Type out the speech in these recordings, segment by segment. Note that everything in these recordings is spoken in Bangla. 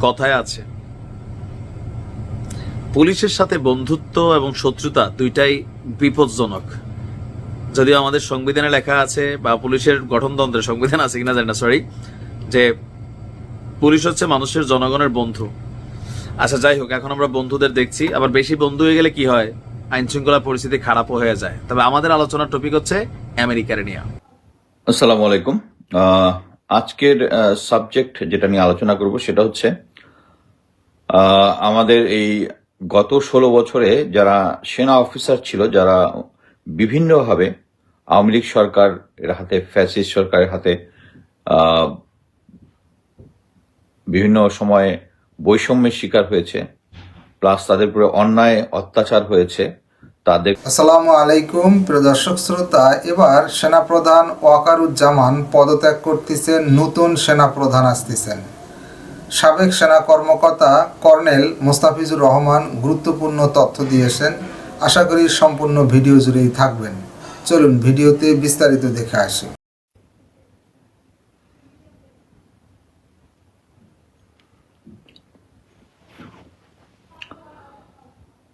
কথায় আছে, পুলিশের সাথে বন্ধুত্ব এবং শত্রুতা দুইটাই বিপজ্জনক। যদিও আমাদের সংবিধানে লেখা আছে, বা পুলিশের গঠনতন্ত্রে সংবিধান আছে কিনা জানি না, সরি, যে পুলিশ হচ্ছে মানুষের, জনগণের বন্ধু। আচ্ছা, যাই হোক, এখন আমরা বন্ধুদের দেখছি, আবার বেশি বন্ধু হয়ে গেলে কি হয়, আইন শৃঙ্খলা পরিস্থিতি খারাপ হয়ে যায়। তবে আমাদের আলোচনার টপিক হচ্ছে আমেরিকার নিয়ে। আসসালামু আলাইকুম। আজকের সাবজেক্ট যেটা নিয়ে আলোচনা করব সেটা হচ্ছে আমাদের এই গত 16 বছরে যারা সেনা অফিসার ছিল, যারা বিভিন্নভাবে আওয়ামী লীগ সরকারের হাতে, ফ্যাসিস্ট সরকারের হাতে বিভিন্ন সময়ে বৈষম্যের শিকার হয়েছে, প্লাস তাদের উপরে অন্যায় অত্যাচার হয়েছে, তাদের। আসসালামু আলাইকুম প্রিয় দর্শক শ্রোতা। এবার সেনাপ্রধান ওয়াকারুজ্জামান পদত্যাগ করতেছেন, নতুন সেনাপ্রধান আসতেছেন। সাবেক সেনা কর্মকর্তা কর্নেল মোস্তাফিজুর রহমান গুরুত্বপূর্ণ তথ্য দিয়েছেন। আশা করি সম্পূর্ণ ভিডিও জুড়েই থাকবেন। চলুন ভিডিওতে বিস্তারিত দেখে আসি।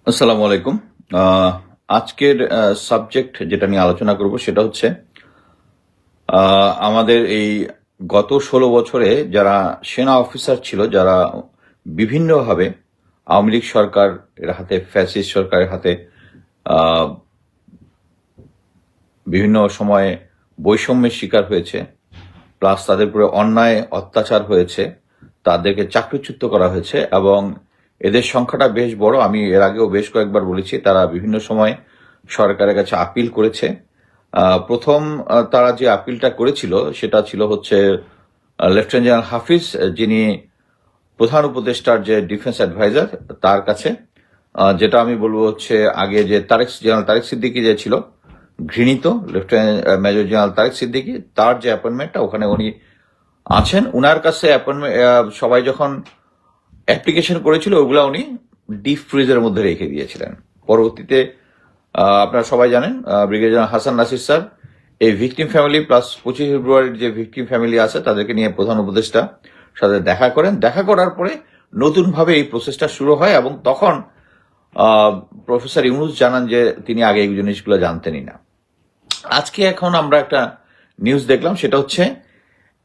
আসসালামু আলাইকুম। আজকের সাবজেক্ট যেটা নিয়ে আলোচনা করব সেটা হচ্ছে আমাদের এই গত 16 বছরে যারা সেনা অফিসার ছিল, যারা বিভিন্নভাবে আওয়ামী লীগ সরকারের হাতে, ফ্যাসিস্ট সরকারের হাতে বিভিন্ন সময়ে বৈষম্যের শিকার হয়েছে, প্লাস তাদের উপরে অন্যায় অত্যাচার হয়েছে, তাদেরকে চাকরিচ্যুত করা হয়েছে এবং এদের সংখ্যাটা বেশ বড়। আমি এর আগেও বেশ কয়েকবার বলেছি, তারা বিভিন্ন সময় সরকারের কাছে আপিল করেছে। প্রথম তারা যে আপিলটা করেছিল সেটা ছিল হচ্ছে লেফটেন্যান্ট জেনারেল হাফিজ, যিনি প্রধান উপদেষ্টার যে ডিফেন্স অ্যাডভাইজার, তার কাছে। যেটা আমি বলবো হচ্ছে আগে যে জেনারেল তারেক সিদ্দিকী যে ছিল, ঘৃণিত lieutenant major general Tarek Siddiqui, তার যে অ্যাপয়েন্টমেন্টটা ওখানে উনি আছেন, উনার কাছে অ্যাপয়েন্টমেন্ট সবাই যখন অ্যাপ্লিকেশন করেছিল ওগুলা উনি ডিপ ফ্রিজের মধ্যে রেখে দিয়েছিলেন। পরবর্তীতে আপনারা সবাই জানেন brigadier general Hasan Nasir sir এই ভিকটিম ফ্যামিলি প্লাস 25 ফেব্রুয়ারির যে ভিকটিম ফ্যামিলি আছে তাদেরকে নিয়ে প্রধান উপদেষ্টা সাথে দেখা করেন। দেখা করার পরে নতুনভাবে এই প্রসেসটা শুরু হয় এবং তখন প্রফেসর ইউনুস জানান যে তিনি আগে এই জিনিসগুলো জানতেনই না। আজকে এখন আমরা একটা নিউজ দেখলাম, সেটা হচ্ছে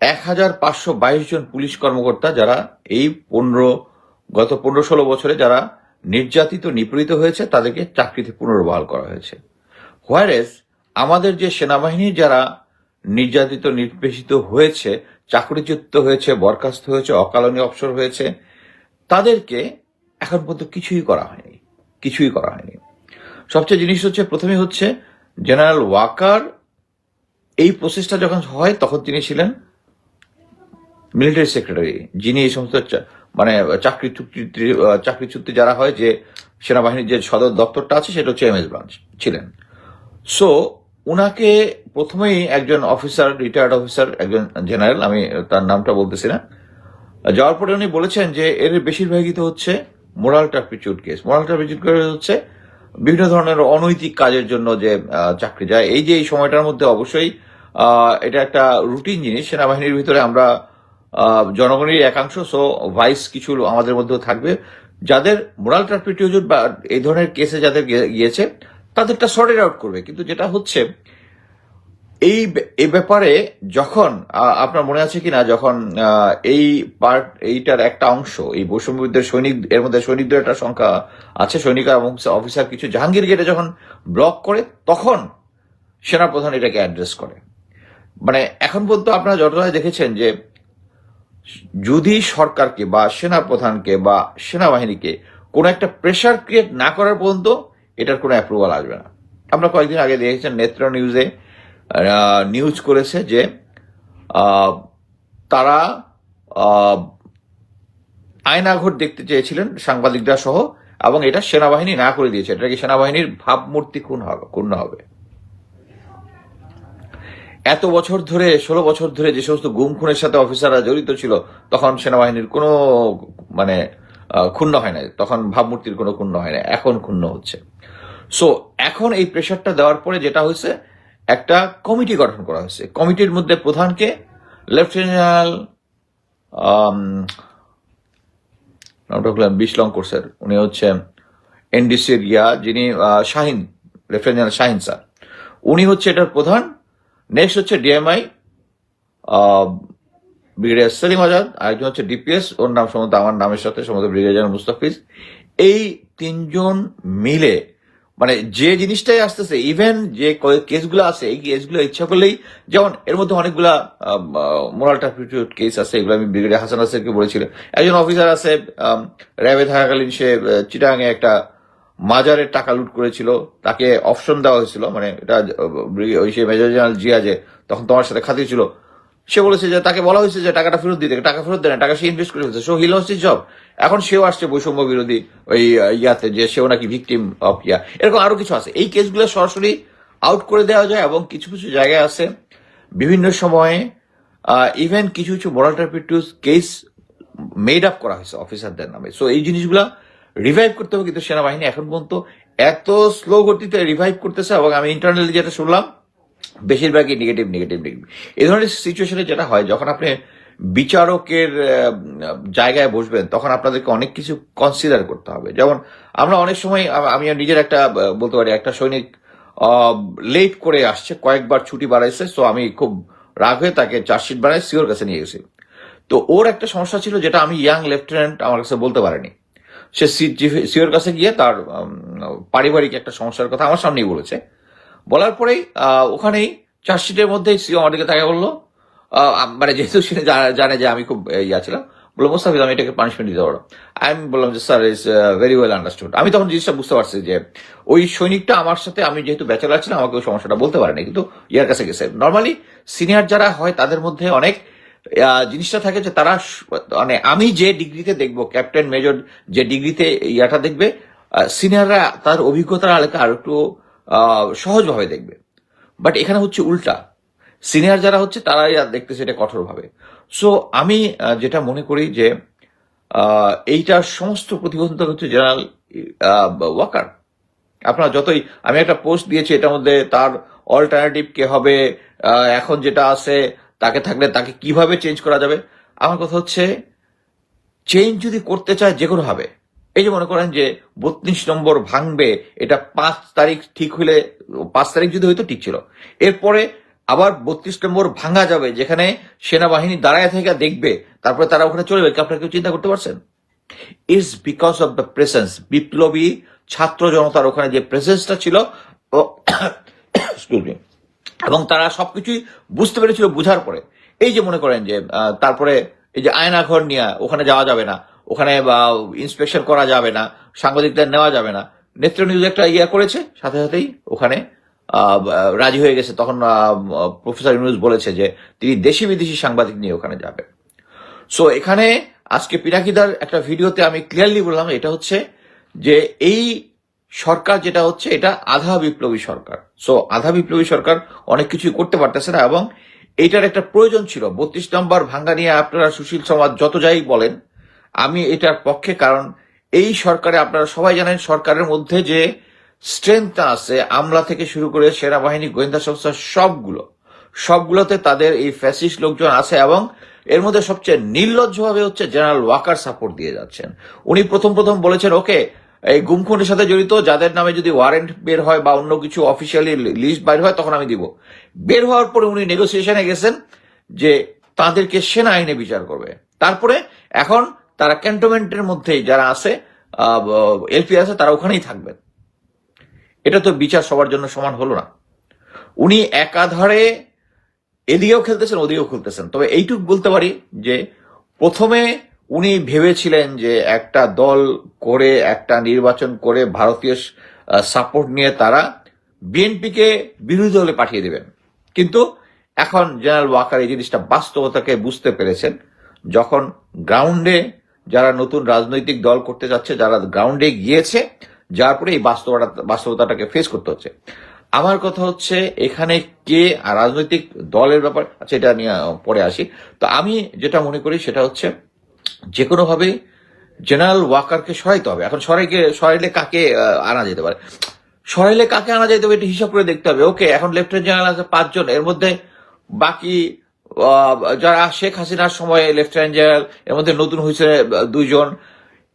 1522 জন পুলিশ কর্মকর্তা যারা এই গত 15-16 বছরে যারা নির্যাতিত, নিপীড়িত হয়েছে, তাদেরকে চাকরিতে পুনর্বহাল করা হয়েছে। হোয়ারেস আমাদের যে সেনাবাহিনীর যারা নির্যাতিত, নির্পেষিত হয়েছে, চাকরিচ্যুত হয়েছে, বরখাস্ত হয়েছে, অকালনী অবসর হয়েছে, তাদেরকে এখন পর্যন্ত কিছুই করা হয়নি। সবচেয়ে জিনিস হচ্ছে, প্রথমে হচ্ছে জেনারেল ওয়াকার, এই প্রসেসটা যখন হয় তখন তিনি ছিলেন মিলিটারি সেক্রেটারি, যিনি এই সমস্ত মানে চাকরিচ্যুতি যারা হয়, যে সেনাবাহিনীর যে সদর দপ্তরটা আছে সেটা হচ্ছে এমএস ব্রাঞ্চ ছিলেন। সো উনাকে প্রথমেই একজন অফিসার, রিটায়ার্ড অফিসার, একজন জেনারেল, আমি তার নামটা বলতেছি না, যাওয়ার পরে উনি বলেছেন যে এর বেশিরভাগই তো হচ্ছে মোরাল টার্পিটিউড কেস হচ্ছে বিভিন্ন ধরনের অনৈতিক কাজের জন্য যে চাকরি যায়। এই যে এই সময়টার মধ্যে অবশ্যই এটা একটা রুটিন জিনিস সেনাবাহিনীর ভিতরে, আমরা জনগণের একাংশ, সো ভাইস কিছু আমাদের মধ্যেও থাকবে যাদের মোরাল টার্পিটিউড বা এই ধরনের কেসে যাদের গিয়েছে, তাদেরটা সর্টেড আউট করবে। কিন্তু যেটা হচ্ছে এই ব্যাপারে যখন আপনার মনে আছে কিনা, যখন এইটার একটা অংশ, এই বৈষম্যবিদ্যের সৈনিক, এর মধ্যে সৈনিকদের একটা সংখ্যা আছে, সৈনিক এবং অফিসার কিছু জাহাঙ্গীর গেটে যখন ব্লক করে, তখন সেনাপ্রধান এটাকে অ্যাড্রেস করে। মানে এখন পর্যন্ত আপনারা যতটা দেখেছেন যে যদি সরকারকে বা সেনাপ্রধানকে বা সেনাবাহিনীকে কোনো একটা প্রেশার ক্রিয়েট না করার পর্যন্ত এটার কোনো অ্যাপ্রুভাল আসবে না। আমরা কয়েকদিন আগে দেখেছেন নেত্র নিউজে নিউজ করেছে যে তারা আয়নাঘর দেখতে চেয়েছিলেন সাংবাদিকরা সহ, এবং এটা সেনাবাহিনী না করে দিয়েছে। এটা কি সেনাবাহিনীর ভাবমূর্তি ক্ষুণ্ণ হবে। এত বছর ধরে, 16 বছর ধরে যে সমস্ত গুম খুনের সাথে অফিসাররা জড়িত ছিল, তখন সেনাবাহিনীর কোনো মানে ক্ষুণ্ণ হয় না, তখন ভাবমূর্তির কোনো ক্ষুণ্ণ হয় না, এখন ক্ষুণ্ণ হচ্ছে। সো এখন এই প্রেশারটা দেওয়ার পরে যেটা হয়েছে, একটা কমিটি গঠন করা হয়েছে। কমিটির মধ্যে প্রধানকে লেফটেন্যান্ট জেনারেল নামটা হলেন 20 লং কোর্সের, উনি হচ্ছে এনডিসির যিনি Shahin, lieutenant general Shahin sir, উনি হচ্ছে এটার প্রধান। নেক্সট হচ্ছে ডিএমআই ব্রিগেডিয়ার সেলিম আজাদ, আরেকজন হচ্ছে ডিপিএস, ওর নাম সম্ভবত আমার নামের সাথে সম্ভবত ব্রিগেডিয়ার জেনারেল মুস্তাফিজ। এই তিনজন মিলে মানে যে জিনিসটাই আসতেছে, ইভেন যে কেসগুলো আছে, এই কেসগুলো ইচ্ছা করলেই, যেমন এর মধ্যে অনেকগুলা মোরাল টার্পিটিউড কেস আছে, এগুলো আমি ব্রিগেডিয়ার হাসান আসেরকে বলেছিলাম। একজন অফিসার আছে র্যাবে থাকাকালীন সে চিটাগাঙে একটা মাজারের টাকা লুট করেছিল, তাকে অপশন দেওয়া হয়েছিল, মানে এটা ওই সে মেজর জেনারেল জিয়া যে তখন তোমার সাথে খাতির ছিল, সে বলেছে যে তাকে বলা হয়েছে যে টাকাটা ফেরত দিতে, টাকা ফেরত দেয় না, টাকা সে ইনভেস্ট করে ফেলছে, so he lost his job. এখন সেও আসছে বৈষম্য বিরোধী ওই ইয়াতে, যে সেও নাকি ভিকটিম অফ এরকম আরো কিছু আছে। এই কেসগুলো সরাসরি আউট করে দেওয়া যায়, এবং কিছু কিছু জায়গায় আছে বিভিন্ন সময়ে ইভেন কিছু কিছু মোরাল টার্পিটিউড কেস মেড আপ করা হয়েছে অফিসারদের নামে। সো এই জিনিসগুলা রিভাইভ করতে হবে, কিন্তু সেনাবাহিনী এখন পর্যন্ত এত স্লো গতিতে রিভাইভ করতেছে, এবং আমি ইন্টারনালি যেটা শুনলাম বেশিরভাগই নেগেটিভ নেগেটিভ নেগেটিভ। এই ধরনের সিচুয়েশনে যেটা হয়, যখন আপনি বিচারকের জায়গায় বসবেন, তখন আপনাদেরকে অনেক কিছু কনসিডার করতে হবে। যেমন আমরা অনেক সময়, আমি নিজের একটা বলতে পারি, একটা সৈনিক লেট করে আসছে, কয়েকবার ছুটি বাড়াইছে, সো আমি খুব রাগ হয়ে তাকে চার্জশিট বানাই সিওর কাছে নিয়ে গেছি। তো ওর একটা সমস্যা ছিল যেটা আমি ইয়াং লেফটেন্যান্ট আমার কাছে বলতে পারেনি। সে সিওর কাছে গিয়ে তার পারিবারিক একটা সমস্যার কথা আমার সামনেই বলেছে। বলার পরেই ওখানেই চার্জশিটের মধ্যে সিও আমাদেরকে তাকে বললো, মানে যেহেতু সে জানে যে আমি খুব ইয়া ছিলাম, বললো মোস্তাফিজ আমি এটাকে পানিশমেন্ট দিতে পারো। আমি বললাম যে sir is very well understood. আমি তখন জিনিসটা বুঝতে পারছি যে ওই সৈনিকটা আমার সাথে, আমি যেহেতু ব্যাচেলার ছিলাম, আমাকে ওই সমস্যাটা বলতে পারেনি, কিন্তু ইয়ার কাছে গেছে। নর্মালি সিনিয়র যারা হয় তাদের মধ্যে অনেক জিনিসটা থাকে যে তারা, মানে আমি যে ডিগ্রিতে দেখবো, ক্যাপ্টেন মেজর যে ডিগ্রিতে ইয়াটা দেখবে, সিনিয়ররা তার অভিজ্ঞতার আলোকে আর একটু সহজভাবে দেখবে। বাট এখানে হচ্ছে উল্টা, সিনিয়র যারা হচ্ছে তারাই দেখতেছে এটা কঠোরভাবে। সো আমি যেটা মনে করি যে এইটার সমস্ত প্রতিবন্ধকতা হচ্ছে জেনারেল ওয়াকার। আপনারা যতই, আমি একটা পোস্ট দিয়েছি, এটার মধ্যে তার অল্টারনেটিভ কে হবে, এখন যেটা আছে তাকে থাকলে তাকে কিভাবে চেঞ্জ করা যাবে। আমার কথা হচ্ছে, চেঞ্জ যদি করতে চায় যে কোনো হবে, এই যে মনে করেন যে 32 নম্বর ভাঙবে, এটা 5 তারিখ ঠিক হইলে, 5 তারিখ যদি হইতো ঠিক ছিল, এরপরে আবার 32 নম্বর ভাঙা যাবে, যেখানে সেনাবাহিনী দাঁড়ায় থেকে দেখবে, তারপরে তারা ওখানে চলে যাবে। আপনারা কেউ চিন্তা করতে পারছেন? It's because of the presence, বিপ্লবী ছাত্র জনতার ওখানে যে প্রেসেন্সটা ছিল, এবং তারা সবকিছুই বুঝতে পেরেছিল বুঝার পরে। এই যে মনে করেন যে তারপরে এই যে আয়নাঘর নিয়ে ওখানে যাওয়া যাবে না, ওখানে ইন্সপেকশন করা যাবে না, সাংবাদিকদের নেওয়া যাবে না, নেত্র নিউজ একটা ইয়া করেছে, সাথে সাথেই ওখানে রাজি হয়ে গেছে। তখন প্রফেসর ইউনূস বলেছে যে তিনি দেশি বিদেশি সাংবাদিক নিয়ে ওখানে যাবে। সো এখানে আজকে পিনাকিদার একটা ভিডিওতে আমি ক্লিয়ারলি বললাম, এটা হচ্ছে যে এই সরকার যেটা হচ্ছে, এটা আধা বিপ্লবী সরকার। সো আধা বিপ্লবী সরকার অনেক কিছুই করতে পারতেছে না, এবং এইটার একটা প্রয়োজন ছিল। 32 নম্বর ভাঙ্গা নিয়ে আপনারা সুশীল সমাজ যত যাই বলেন, আমি এটার পক্ষে। কারণ এই সরকারে আপনারা সবাই জানেন, সরকারের মধ্যে যে স্ট্রেংথ আছে, আমলা থেকে শুরু করে সেনাবাহিনী, গোয়েন্দা সংস্থা, সবগুলোতে তাদের এই ফ্যাসিস্ট লোকজন আছে, এবং এর মধ্যে সবচেয়ে নির্লজ্জভাবে হচ্ছে জেনারেল ওয়াকার সাপোর্ট দিয়ে যাচ্ছেন। উনি প্রথম বলেছেন, ওকে এই গুমখুনের সাথে জড়িত যাদের নামে যদি ওয়ারেন্ট বের হয় বা অন্য কিছু অফিসিয়ালি লিস্ট বাইর হয়, তখন আমি দিব। বের হওয়ার পরে উনি নেগোসিয়েশনে গেছেন যে তাদেরকে সেনা আইনে বিচার করবে। তারপরে এখন তারা ক্যান্টনমেন্টের মধ্যেই যারা আছে, এলপি আছে, তারা ওখানেই থাকবেন। এটা তো বিচার সবার জন্য সমান হলো না। উনি একাধারে এদিকেও খেলতেছেন, ওদিকেও খেলতেছেন। তবে এইটুক বলতে পারি যে প্রথমে উনি ভেবেছিলেন যে একটা দল করে, একটা নির্বাচন করে, ভারতীয় সাপোর্ট নিয়ে তারা বিএনপিকে বিরোধী দলে পাঠিয়ে দেবেন। কিন্তু এখন জেনারেল ওয়াকার এই জিনিসটা বাস্তবতাকে বুঝতে পেরেছেন, যখন গ্রাউন্ডে যারা নতুন রাজনৈতিক দল করতে যাচ্ছে, যারা গ্রাউন্ডে গিয়েছে, যার পরে এই বাস্তবতাটাকে ফেস করতে হচ্ছে। আমার কথা হচ্ছে, এখানে কে রাজনৈতিক দলের ব্যাপার, আচ্ছা এটা নিয়ে পরে আসি। তো আমি যেটা মনে করি সেটা হচ্ছে, যে কোনোভাবে জেনারেল ওয়াকারকে সরাইতে হবে। এখন সরাইলে কাকে আনা যেতে পারে, এটা হিসাব করে দেখতে হবে। ওকে, এখন লেফটেন্যান্ট জেনারেল আছে 5 জন, এর মধ্যে বাকি যারা শেখ হাসিনার সময় লেফটেন্যান্ট জেনারেল, এর মধ্যে নতুন হয়েছে 2 জন।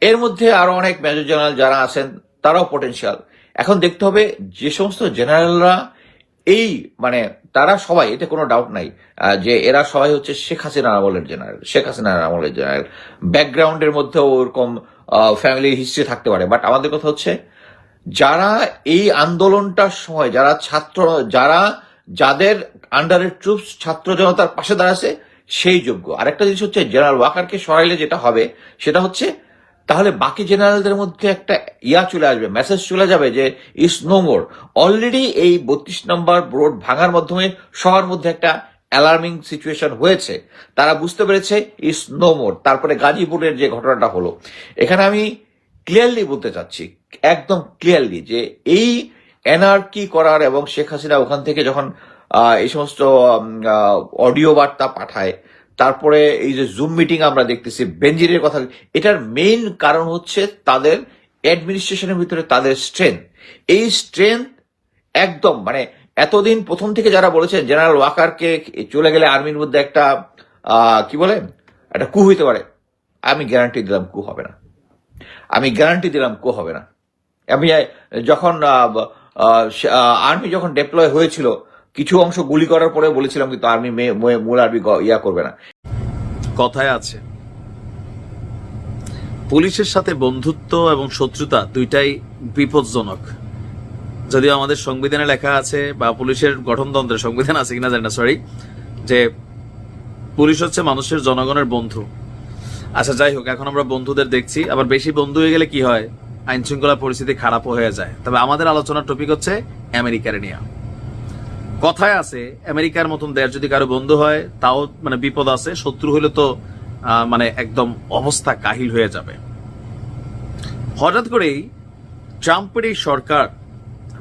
এর মধ্যে আরো অনেক মেজর জেনারেল যারা আছেন তারাও পটেনশিয়াল। এখন দেখতে হবে যে সমস্ত জেনারেলরা এই মানে তারা সবাই, এতে কোনো ডাউট নাই যে এরা সবাই হচ্ছে শেখ হাসিনার আমলের জেনারেল। ব্যাকগ্রাউন্ডের মধ্যেও ওরকম ফ্যামিলি হিস্ট্রি থাকতে পারে, বাট আমাদের কথা হচ্ছে যারা এই আন্দোলনটার সময় যাদের আন্ডারের ট্রুপস ছাত্র জনতার পাশে দাঁড়াচ্ছে সেই যোগ্য। আরেকটা জিনিস হচ্ছে জেনারেল ওয়াকারকে সরাইলে যেটা হবে সেটা হচ্ছে তাহলে বাকি জেনারেলদের মধ্যে একটা চলে আসবে, মেসেজ চলে যাবে যে ইস নো মোর। অলরেডি এই 32 নম্বর রোড ভাঙার মাধ্যমে সবার মধ্যে একটা অ্যালার্মিং সিচুয়েশন হয়েছে, তারা বুঝতে পেরেছে ইস নো মোর। তারপরে গাজীপুরের যে ঘটনাটা হলো, এখানে আমি ক্লিয়ারলি বলতে চাচ্ছি, একদম ক্লিয়ারলি, যে এই এনআরকি করার এবং শেখ হাসিনা ওখান থেকে যখন এই সমস্ত অডিও বার্তা পাঠায়, তারপরে এই যে জুম মিটিং আমরা দেখতেছি, বেনজিরের কথা, এটার মেইন কারণ হচ্ছে তাদের অ্যাডমিনিস্ট্রেশনের ভিতরে তাদের স্ট্রেংথ। এই স্ট্রেংথ একদম মানে এতদিন প্রথম থেকে যারা বলেছেন জেনারেল ওয়াকারকে চলে গেলে আর্মির মধ্যে একটা কি বলে একটা কু হইতে পারে, আমি গ্যারান্টি দিলাম কু হবে না। আমি যখন আর্মি যখন ডেপ্লয় হয়েছিল কিছু অংশ গুলি করার পরে বলেছিলাম কিন্তু আর্মি মূল আর্মি করবে না। কথায় আছে পুলিশের সাথে বন্ধুত্ব এবং শত্রুতা দুইটাই বিপজ্জনক। যদিও আমাদের সংবিধানে লেখা আছে, বা পুলিশের গঠনতন্ত্রে সংবিধান আছে কিনা জানি না, সরি, যে পুলিশ হচ্ছে মানুষের জনগণের বন্ধু। আচ্ছা যাই হোক, এখন আমরা বন্ধুদের দেখছি, আবার বেশি বন্ধু হয়ে গেলে কি হয়, আইন শৃঙ্খলা পরিস্থিতি খারাপ হয়ে যায়। তবে আমাদের আলোচনার টপিক হচ্ছে আমেরিকার নিয়ে। কথায় আছে আমেরিকার মতন দেশ যদি কারো বন্ধু হয় তাও মানে বিপদ আছে, শত্রু হলে তো মানে একদম অবস্থা কাহিল হয়ে যাবে। হঠাৎ করেই ট্রাম্পের এই সরকার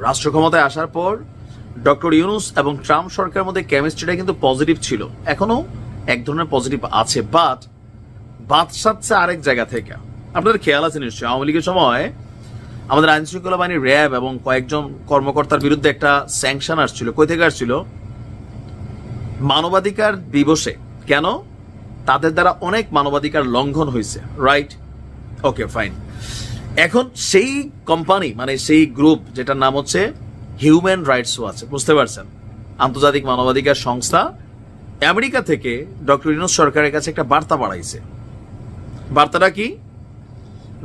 রাষ্ট্র ক্ষমতায় আসার পর ডক্টর ইউনুস এবং ট্রাম্প সরকারের মধ্যে কেমিস্ট্রিটা কিন্তু পজিটিভ ছিল, এখনো এক ধরনের পজিটিভ আছে, বাট বাদশাচ্ছে আরেক জায়গা থেকে। আপনাদের খেয়াল আছে নিশ্চয়ই, আওয়ামী লীগের সময় আমাদের আইন শৃঙ্খলা বাহিনী র্যাব এবং কয়েকজন কর্মকর্তার বিরুদ্ধে একটা স্যাংশন আসছিল। কই থেকে আসছিল? মানবাধিকার দিবসে। কেন? তাদের দ্বারা অনেক মানবাধিকার লঙ্ঘন হয়েছে, রাইট? Okay fine. এখন সেই কোম্পানি মানে সেই গ্রুপ যেটার নাম হচ্ছে হিউম্যান রাইটস ওয়াচ, বুঝতে পারছেন, আন্তর্জাতিক মানবাধিকার সংস্থা, আমেরিকা থেকে ডক্টর ইউনূস সরকারের কাছে একটা বার্তা বাড়াইছে। বার্তাটা কি?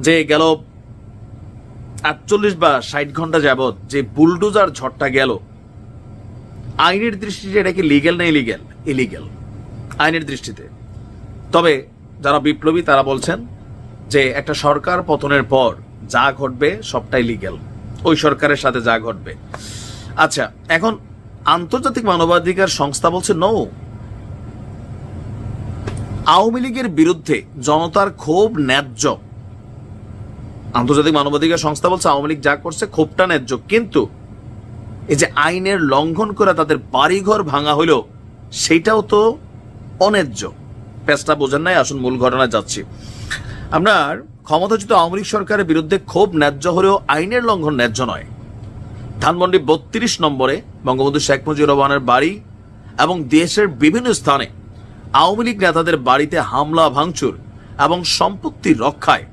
যে গেল 48 বা 60 ঘন্টা যাবৎ যে বুলডোজার ঝড়টা গেল, আইনের দৃষ্টিতে এটা কি লিগ্যাল না ইলিগ্যাল? ইলিগ্যাল আইনের দৃষ্টিতে। তবে যারা বিপ্লবী তারা বলছেন যে একটা সরকার পতনের পর যা ঘটবে সবটাই লিগ্যাল, ওই সরকারের সাথে যা ঘটবে। আচ্ছা, এখন আন্তর্জাতিক মানবাধিকার সংস্থা বলছে নো, আওয়ামী লীগের বিরুদ্ধে জনতার ক্ষোভ ন্যায্য। আন্তর্জাতিক মানবাধিকার সংস্থা বলছে আওয়ামী লীগ যা করছে ক্ষোভটা ন্যায্য, কিন্তু এই যে আইনের লঙ্ঘন করে তাদের বাড়িঘর ভাঙা হইলো সেটাও তো অন্যায্য। পেঁচটা বোঝেন নাই, আসুন মূল ঘটনায় যাচ্ছি। আপনার ক্ষমতাচ্যুত আওয়ামী লীগ সরকারের বিরুদ্ধে ক্ষোভ ন্যায্য হলেও আইনের লঙ্ঘন ন্যায্য নয়। ধানমন্ডি 32 নম্বরে বঙ্গবন্ধু শেখ মুজিবুর রহমানের বাড়ি এবং দেশের বিভিন্ন স্থানে আওয়ামী লীগ নেতাদের বাড়িতে হামলা ভাঙচুর এবং সম্পত্তি রক্ষায়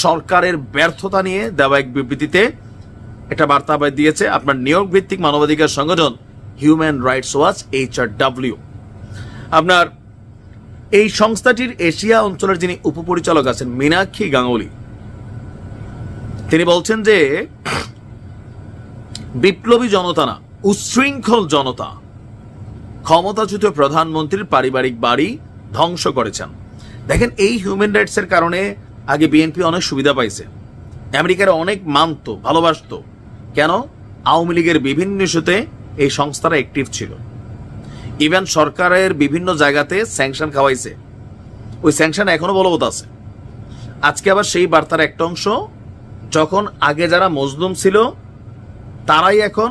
সরকারের ব্যর্থতা নিয়ে দেওয়া এক বিবৃতিতে একটা বার্তা দিয়েছে আপনার নিউ ইয়র্ক ভিত্তিক মানবাধিকার সংগঠন হিউম্যান রাইটস ওয়াচ, HRW। আপনার এই সংস্থাটির এশিয়া অঞ্চলের যিনি উপপরিচালক আছেন মীনাক্ষী গাঙ্গুলি, তিনি বলছেন যে বিপ্লবী জনতা না, উচ্ছৃঙ্খল জনতা ক্ষমতাচ্যুত প্রধানমন্ত্রীর পারিবারিক বাড়ি ধ্বংস করেছেন। দেখেন, এই হিউম্যান রাইটস এর কারণে আগে বিএনপি অনেক সুবিধা পাইছে, আমেরিকার অনেক মানত ভালোবাসত। কেন? আওয়ামী লীগের বিভিন্ন ইস্যুতে এই সংস্থাটা অ্যাক্টিভ ছিল। ইভেন সরকারের বিভিন্ন জায়গাতে স্যাংশন খাওয়াইছে, ওই স্যাংশন এখনো বলবৎ আছে। আজকে আবার সেই বার্তার একটা অংশ, যখন আগে যারা মজলুম ছিল তারাই এখন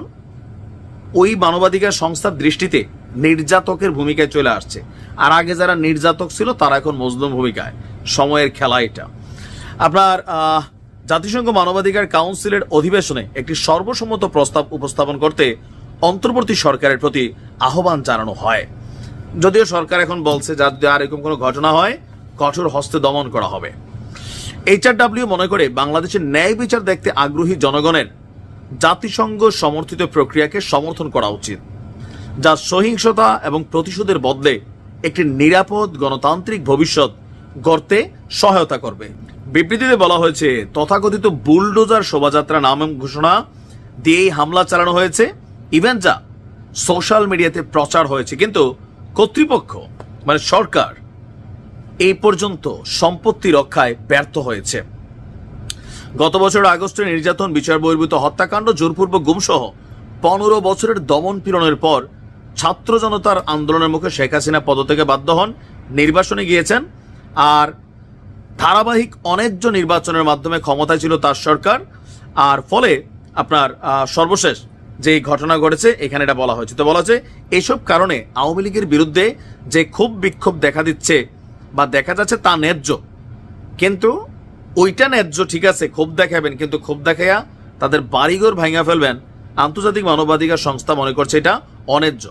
ওই মানবাধিকার সংস্থার দৃষ্টিতে নির্যাতকের ভূমিকায় চলে আসছে, আর আগে যারা নির্যাতক ছিল তারা এখন মজলুম ভূমিকায়। সময়ের খেলা এটা। আপনার জাতিসংঘ মানবাধিকার কাউন্সিলের অধিবেশনে একটি সর্বসম্মত প্রস্তাব উপস্থাপন করতে অন্তর্বর্তী সরকারের প্রতি আহ্বান জানানো হয়। যদিও সরকার এখন বলছে যদি আর এরকম কোনো ঘটনা হয় কঠোর হস্তে দমন করা হবে। HRW মনে করে বাংলাদেশের ন্যায় বিচার দেখতে আগ্রহী জনগণের জাতিসংঘ সমর্থিত প্রক্রিয়াকে সমর্থন করা উচিত, যা সহিংসতা এবং প্রতিশোধের বদলে একটি নিরাপদ গণতান্ত্রিক ভবিষ্যৎ গড়তে সহায়তা করবে। বিবৃতিতে বলা হয়েছে, তথাকথিত বুলডোজার শোভাযাত্রা নাম ঘোষণা দিয়েই হামলা চালানো হয়েছে, ইভেন যা সোশ্যাল মিডিয়াতে প্রচার হয়েছে, কিন্তু কর্তৃপক্ষ মানে সরকার এই পর্যন্ত সম্পত্তি রক্ষায় ব্যর্থ হয়েছে। গত বছর আগস্টে নির্যাতন, বিচার বহির্ভূত হত্যাকাণ্ড, জোরপূর্বক গুমসহ 15 বছরের দমন পীড়নের পর ছাত্র জনতার আন্দোলনের মুখে শেখ হাসিনা পদত্যাগে বাধ্য হন, নির্বাসনে গিয়েছেন। আর ধারাবাহিক অন্যায্য নির্বাচনের মাধ্যমে ক্ষমতায় ছিল তার সরকার। আর ফলে আপনার সর্বশেষ যে ঘটনা ঘটেছে এখানে এটা বলা হয়েছে। তো বলা হচ্ছে এইসব কারণে আওয়ামী লীগের বিরুদ্ধে যে ক্ষোভ বিক্ষোভ দেখা দিচ্ছে বা দেখা যাচ্ছে তা ন্যায্য, কিন্তু ওইটা ন্যায্য, ঠিক আছে, ক্ষোভ দেখাবেন, কিন্তু ক্ষোভ দেখাইয়া তাদের বাড়িঘর ভাঙা ফেলবেন, আন্তর্জাতিক মানবাধিকার সংস্থা মনে করছে এটা অন্যায্য।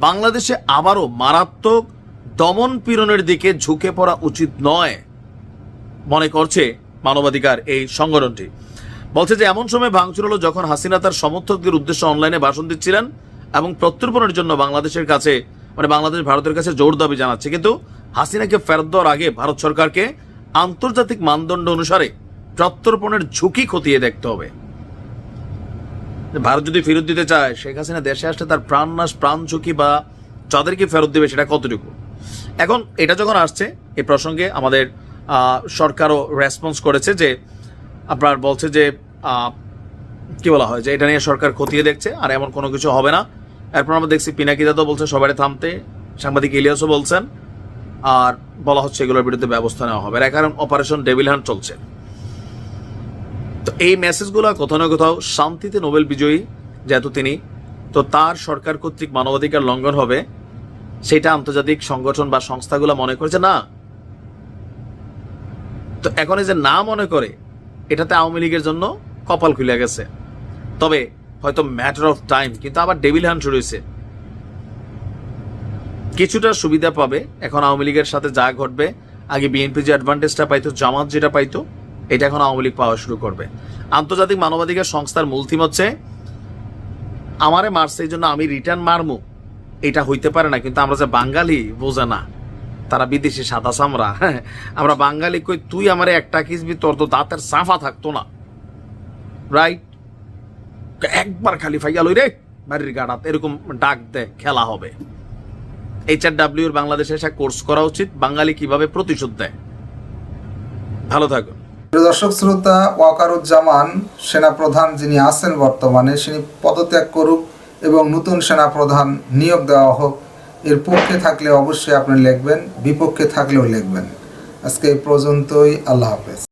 বাংলাদেশে আবারও মারাত্মক দমন পীড়নের দিকে ঝুঁকে পড়া উচিত নয় মনে করছে মানবাধিকার এই সংগঠনটি। বলছে যে এমন সময় ভাঙচুর হলো যখন হাসিনা তার সমর্থকদের উদ্দেশ্যে অনলাইনে ভাষণ দিচ্ছিলেন এবং প্রত্যর্পণের জন্য বাংলাদেশের কাছে মানে বাংলাদেশ ভারতের কাছে জোর দাবি জানাচ্ছে, কিন্তু হাসিনাকে ফেরত দেওয়ার আগে ভারত সরকারকে আন্তর্জাতিক মানদণ্ড অনুসারে প্রত্যর্পণের ঝুঁকি খতিয়ে দেখতে হবে। ভারত যদি ফেরত দিতে চায়, শেখ হাসিনা দেশে আসলে তার প্রাণ নাশ, প্রাণ ঝুঁকি বা যাদেরকে ফেরত দেবে সেটা কতটুকু। এখন এটা যখন আসছে এই প্রসঙ্গে আমাদের সরকারও রেসপন্স করেছে, যে আপনার বলছে যে কি বলা হয় যে এটা নিয়ে সরকার খতিয়ে দেখছে আর এমন কোনো কিছু হবে না। এরপর আমরা দেখছি পিনাকি দাদা বলছে সবাই থামতে, সাংবাদিক ইলিয়াসও বলছেন, আর বলা হচ্ছে এগুলোর বিরুদ্ধে ব্যবস্থা নেওয়া হবে। এর কারণ অপারেশন ডেভিল হান্ট চলছে। তো এই মেসেজগুলো কোথাও না কোথাও শান্তিতে নোবেল বিজয়ী যেহেতু তিনি, তো তার সরকার কর্তৃক মানবাধিকার লঙ্ঘন হবে সেটা আন্তর্জাতিক সংগঠন বা সংস্থাগুলো মনে করছে না। তো এখন এই যে না মনে করে, এটাতে আওয়ামী লীগের জন্য কপাল খুলে গেছে। তবে হয়তো ম্যাটার অফ টাইম, কিন্তু আবার ডেভিল হান্ট শুরু হয়েছে, কিছুটা সুবিধা পাবে এখন আওয়ামী লীগের সাথে যা ঘটবে। আগে বিএনপি যে অ্যাডভান্টেজটা পাইতো, জামাত যেটা পাইতো, এটা এখন আওয়ামী লীগ পাওয়া শুরু করবে। আন্তর্জাতিক মানবাধিকার সংস্থার মূল থিম হচ্ছে আমারে মারছে এই জন্য আমি রিটার্ন মারমু, এটা হইতে পারে না। কিন্তু আমরা যে বাঙালি বোঝে না, তারা বিদেশি সাদা চামড়া, আমরা বাঙালি কই তুই আমারে একটা কিসবি, তোর তো দাঁতের সাফা থাকতো না, রাইট? একবার খালি ফাইয়া লই রে বাড়ির গাড়াত, এরকম ডাক দে, খেলা হবে। HRW এর বাংলাদেশে এসে কোর্স করা উচিত, বাঙালি কিভাবে প্রতিশোধ দেয়। ভালো থাকুন। দর্শক শ্রোতা, ওয়াকারুজ্জামান সেনাপ্রধান যিনি আছেন বর্তমানে, তিনি পদত্যাগ করুক এবং নতুন সেনাপ্রধান নিয়োগ দেওয়া হোক। এর পক্ষে থাকলে অবশ্যই আপনি লিখবেন, বিপক্ষে থাকলেও লিখবেন। আজকে এই পর্যন্তই। আল্লাহ হাফেজ।